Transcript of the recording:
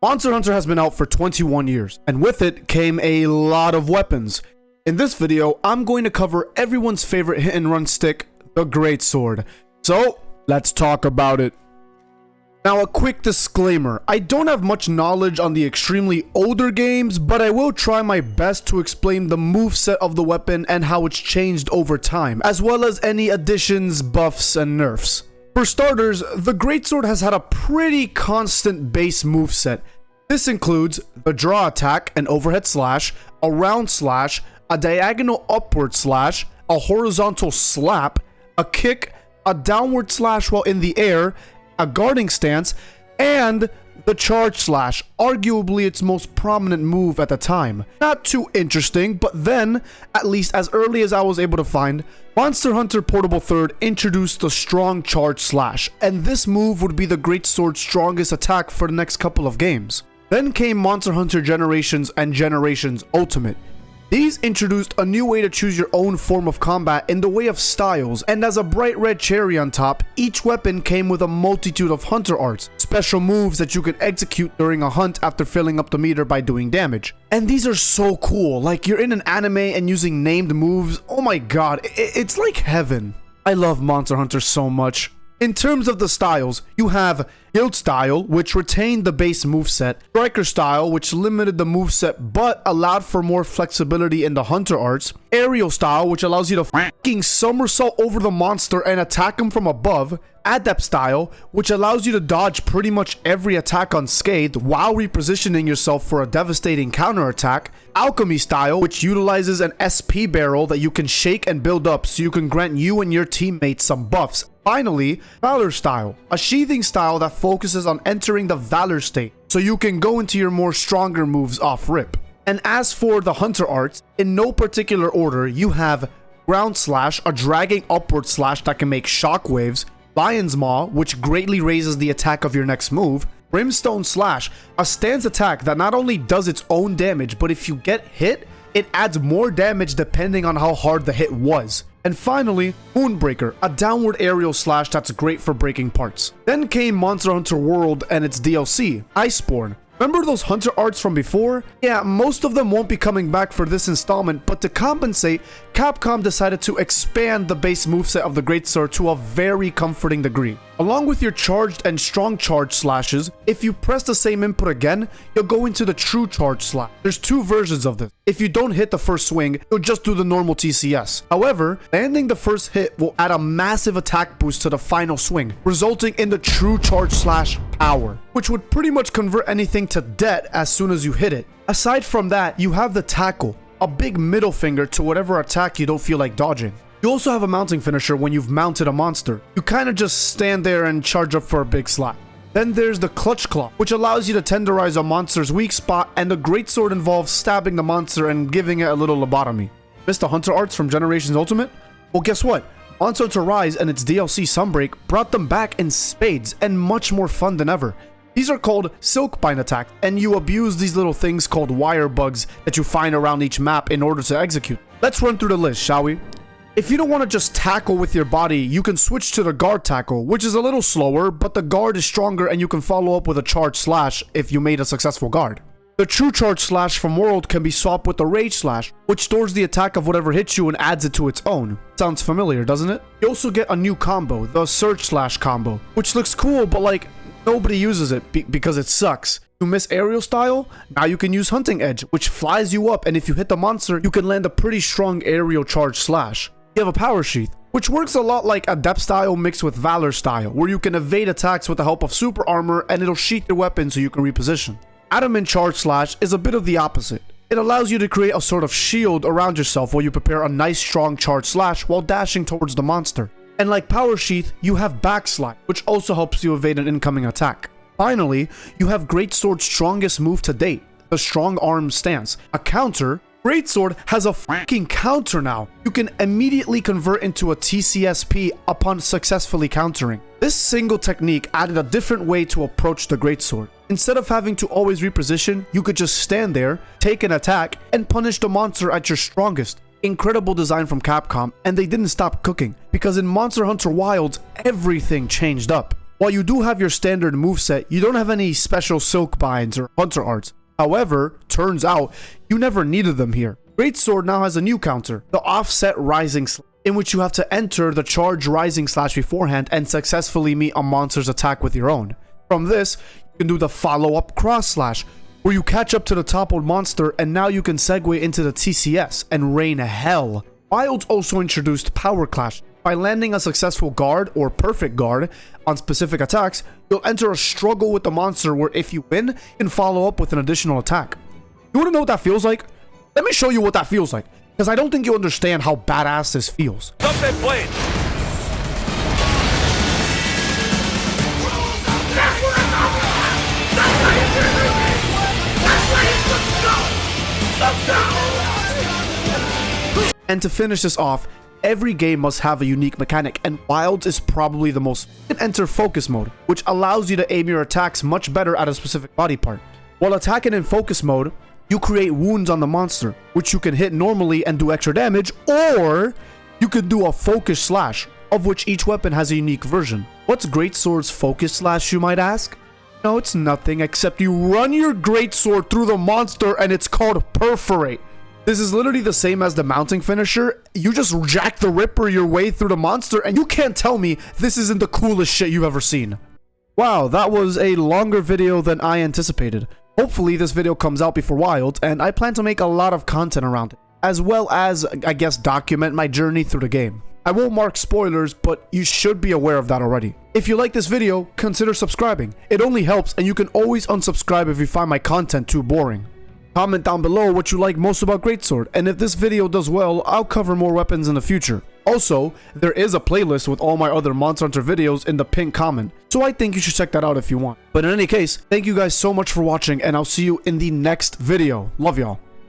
Monster Hunter has been out for 21 years, and with it came a lot of weapons. In this video, I'm going to cover everyone's favorite hit and run stick, the Greatsword. So, let's talk about it. Now, a quick disclaimer, I don't have much knowledge on the extremely older games, but I will try my best to explain the moveset of the weapon and how it's changed over time, as well as any additions, buffs, and nerfs. For starters, the Greatsword has had a pretty constant base moveset. This includes the draw attack, an overhead slash, a round slash, a diagonal upward slash, a horizontal slap, a kick, a downward slash while in the air, a guarding stance, and the charge slash, arguably its most prominent move at the time. Not too interesting, but then, at least as early as I was able to find, Monster Hunter Portable 3rd introduced the strong charge slash, and this move would be the Greatsword's strongest attack for the next couple of games. Then came Monster Hunter Generations and Generations Ultimate. These introduced a new way to choose your own form of combat in the way of styles, and as a bright red cherry on top, each weapon came with a multitude of hunter arts, special moves that you could execute during a hunt after filling up the meter by doing damage. And these are so cool, like you're in an anime and using named moves. Oh my god, it's like heaven. I love Monster Hunter so much. In terms of the styles, you have Guild Style, which retained the base moveset, Striker Style, which limited the moveset but allowed for more flexibility in the Hunter Arts, Aerial Style, which allows you to fucking somersault over the monster and attack him from above, Adept Style, which allows you to dodge pretty much every attack unscathed while repositioning yourself for a devastating counterattack, Alchemy Style, which utilizes an SP barrel that you can shake and build up so you can grant you and your teammates some buffs. Finally, Valor Style, a sheathing style that focuses on entering the Valor state, so you can go into your more stronger moves off rip. And as for the Hunter Arts, in no particular order, you have Ground Slash, a dragging upward slash that can make shockwaves, Lion's Maw, which greatly raises the attack of your next move, Brimstone Slash, a stance attack that not only does its own damage, but if you get hit, it adds more damage depending on how hard the hit was. And finally, Moonbreaker, a downward aerial slash that's great for breaking parts. Then came Monster Hunter World and its DLC, Iceborne. Remember those hunter arts from before? Yeah, most of them won't be coming back for this installment, but to compensate, Capcom decided to expand the base moveset of the Greatsword to a very comforting degree. Along with your charged and strong charge slashes, if you press the same input again, you'll go into the true charge slash. There's two versions of this. If you don't hit the first swing, you'll just do the normal TCS. However, landing the first hit will add a massive attack boost to the final swing, resulting in the true charge slash power, which would pretty much convert anything to debt as soon as you hit it. Aside from that, you have the tackle, a big middle finger to whatever attack you don't feel like dodging. You also have a mounting finisher when you've mounted a monster. You kind of just stand there and charge up for a big slap. Then there's the Clutch Claw, which allows you to tenderize a monster's weak spot, and the Greatsword involves stabbing the monster and giving it a little lobotomy. Missed the Hunter Arts from Generations Ultimate? Well, guess what? Monster Hunter Rise and its DLC Sunbreak brought them back in spades and much more fun than ever. These are called Silkbind attacks, and you abuse these little things called wire bugs that you find around each map in order to execute. Let's run through the list, shall we? If you don't want to just tackle with your body, you can switch to the guard tackle, which is a little slower, but the guard is stronger and you can follow up with a charge slash if you made a successful guard. The true charge slash from World can be swapped with the rage slash, which stores the attack of whatever hits you and adds it to its own. Sounds familiar, doesn't it? You also get a new combo, the surge slash combo, which looks cool, but like, nobody uses it because it sucks. You miss aerial style? Now you can use hunting edge, which flies you up, and if you hit the monster, you can land a pretty strong aerial charge slash. You have a power sheath, which works a lot like Adept Style mixed with Valor Style, where you can evade attacks with the help of super armor and it'll sheath your weapon so you can reposition. Adamant Charge Slash is a bit of the opposite. It allows you to create a sort of shield around yourself while you prepare a nice strong charge slash while dashing towards the monster. And like Power Sheath, you have Backslide, which also helps you evade an incoming attack. Finally, you have Greatsword's strongest move to date, the Strong Arm Stance, a counter. Greatsword has a fucking counter now. You can immediately convert into a TCSP upon successfully countering. This single technique added a different way to approach the Greatsword. Instead of having to always reposition, you could just stand there, take an attack, and punish the monster at your strongest. Incredible design from Capcom, and they didn't stop cooking, because in Monster Hunter Wilds, everything changed up. While you do have your standard moveset, you don't have any special silk binds or hunter arts. However, turns out you never needed them here. Greatsword now has a new counter, the offset rising slash, in which you have to enter the charge rising slash beforehand and successfully meet a monster's attack with your own. From this, you can do the follow-up cross slash, where you catch up to the toppled monster and now you can segue into the TCS and rain hell. Wilds also introduced Power Clash. By landing a successful guard or perfect guard on specific attacks, you'll enter a struggle with the monster where if you win, you can follow up with an additional attack. You wanna know what that feels like? Let me show you what that feels like, because I don't think you understand how badass this feels. Stop that blade! And to finish this off, every game must have a unique mechanic, and Wilds is probably the most. You can enter focus mode, which allows you to aim your attacks much better at a specific body part. While attacking in focus mode, you create wounds on the monster, which you can hit normally and do extra damage, or you can do a focus slash, of which each weapon has a unique version. What's Greatsword's focus slash, you might ask? No, it's nothing except you run your Greatsword through the monster and it's called Perforate. This is literally the same as the mounting finisher. You just Jack the Ripper your way through the monster and you can't tell me this isn't the coolest shit you've ever seen. Wow, that was a longer video than I anticipated. Hopefully this video comes out before Wilds, and I plan to make a lot of content around it, as well as, I guess, document my journey through the game. I won't mark spoilers, but you should be aware of that already. If you like this video, consider subscribing. It only helps, and you can always unsubscribe if you find my content too boring. Comment down below what you like most about Greatsword, and if this video does well, I'll cover more weapons in the future. Also, there is a playlist with all my other Monster Hunter videos in the pinned comment, so I think you should check that out if you want. But in any case, thank you guys so much for watching, and I'll see you in the next video. Love y'all.